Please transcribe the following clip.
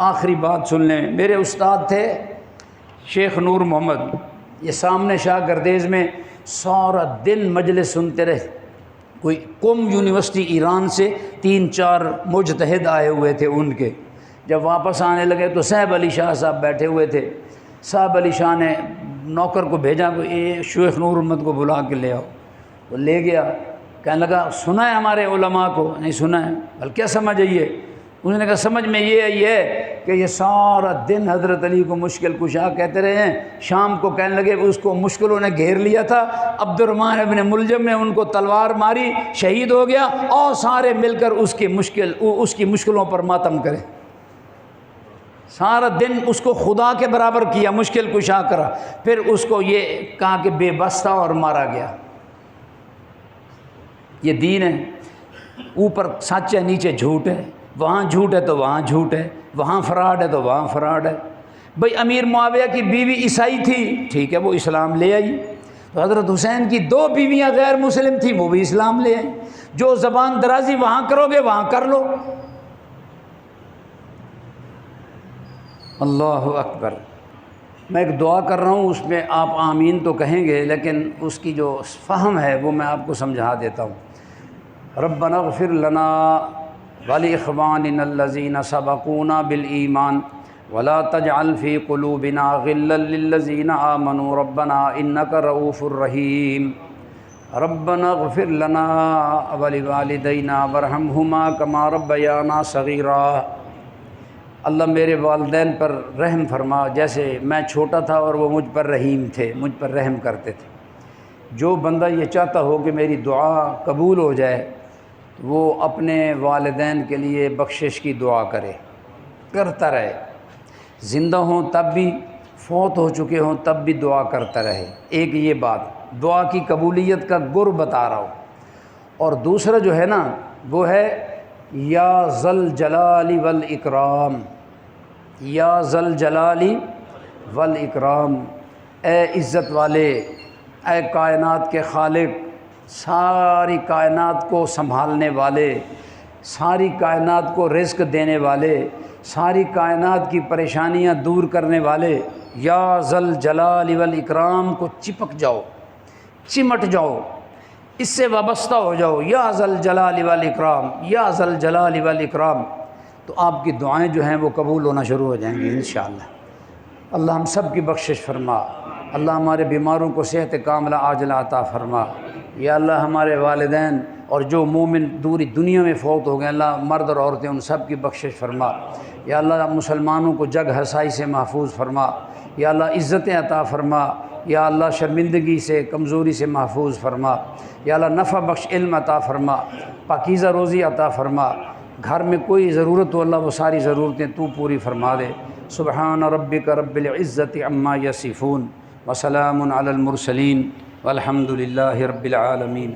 آخری بات سن لیں، میرے استاد تھے شیخ نور محمد، یہ سامنے شاہ گردیز میں سارا دن مجلس سنتے رہے۔ کوئی قم یونیورسٹی ایران سے 3-4 مجتہد آئے ہوئے تھے ان کے، جب واپس آنے لگے تو صاحب علی شاہ صاحب بیٹھے ہوئے تھے۔ صاحب علی شاہ نے نوکر کو بھیجا کہ یہ شیخ نور محمد کو بلا کے لے آؤ۔ وہ لے گیا، کہنے لگا سنا ہے ہمارے علماء کو؟ نہیں سنا ہے۔ بھل کیا سمجھ آئی ہے؟ انہوں نے کہا سمجھ میں یہ آئی ہے کہ یہ سارا دن حضرت علی کو مشکل کشا کہتے رہے ہیں، شام کو کہنے لگے اس کو مشکلوں نے گھیر لیا تھا، عبد الرحمن ابن ملجم نے ان کو تلوار ماری، شہید ہو گیا، اور سارے مل کر اس کی مشکلوں پر ماتم کرے۔ سارا دن اس کو خدا کے برابر کیا، مشکل کشا کرا، پھر اس کو یہ کہا کہ بے بس تھا اور مارا گیا۔ یہ دین ہے، اوپر سچ ہے نیچے جھوٹ ہے، وہاں جھوٹ ہے تو وہاں جھوٹ ہے، وہاں فراڈ ہے تو وہاں فراڈ ہے۔ بھئی امیر معاویہ کی بیوی عیسائی تھی، ٹھیک ہے وہ اسلام لے آئی، تو حضرت حسین کی 2 بیویاں غیر مسلم تھیں، وہ بھی اسلام لے آئی۔ جو زبان درازی وہاں کرو گے وہاں کر لو۔ اللہ اکبر۔ میں ایک دعا کر رہا ہوں، اس میں آپ آمین تو کہیں گے، لیکن اس کی جو فہم ہے وہ میں آپ کو سمجھا دیتا ہوں۔ ربنا اغفر لنا ولاخواننا الذین سبقونا بالایمان ولا تجعل فی قلوبنا غلا للذین آمنوا ربنا انک رؤوف رحیم۔ ربنا اغفر لنا ولوالدینا وارحمہما کما ربیانا صغیرا۔ اللہ میرے والدین پر رحم فرما، جیسے میں چھوٹا تھا اور وہ مجھ پر رحیم تھے، مجھ پر رحم کرتے تھے۔ جو بندہ یہ چاہتا ہو کہ میری دعا قبول ہو جائے، وہ اپنے والدین کے لیے بخشش کی دعا کرتا رہے، زندہ ہوں تب بھی، فوت ہو چکے ہوں تب بھی دعا کرتا رہے۔ ایک یہ بات دعا کی قبولیت کا گر بتا رہا ہوں، اور دوسرا جو ہے نا وہ ہے یا ذل جلال والاکرام، یا ذل جلال والاکرام، اے عزت والے، اے کائنات کے خالق، ساری کائنات کو سنبھالنے والے، ساری کائنات کو رزق دینے والے، ساری کائنات کی پریشانیاں دور کرنے والے، یا ذل جلال والاکرام کو چپک جاؤ، چمٹ جاؤ، اس سے وابستہ ہو جاؤ، یا ذل جلال والاکرام، یا ذل جلال والاکرام، تو آپ کی دعائیں جو ہیں وہ قبول ہونا شروع ہو جائیں گی انشاءاللہ۔ اللہ ہم سب کی بخشش فرما، اللہ ہمارے بیماروں کو صحت کاملہ عاجلہ عطا فرما۔ یا اللہ ہمارے والدین اور جو مومن دوری دنیا میں فوت ہو گئے، اللہ مرد اور عورتیں ان سب کی بخشش فرما۔ یا اللہ مسلمانوں کو جگ ہسائی سے محفوظ فرما۔ یا اللہ عزتیں عطا فرما۔ یا اللہ شرمندگی سے، کمزوری سے محفوظ فرما۔ یا اللہ نفع بخش علم عطا فرما، پاکیزہ روزی عطا فرما۔ گھر میں کوئی ضرورت ہو اللہ وہ ساری ضرورتیں تو پوری فرما دے۔ سبحان ربک رب العزت عما یصفون وسلام علی المرسلین والحمد للہ رب العالمین۔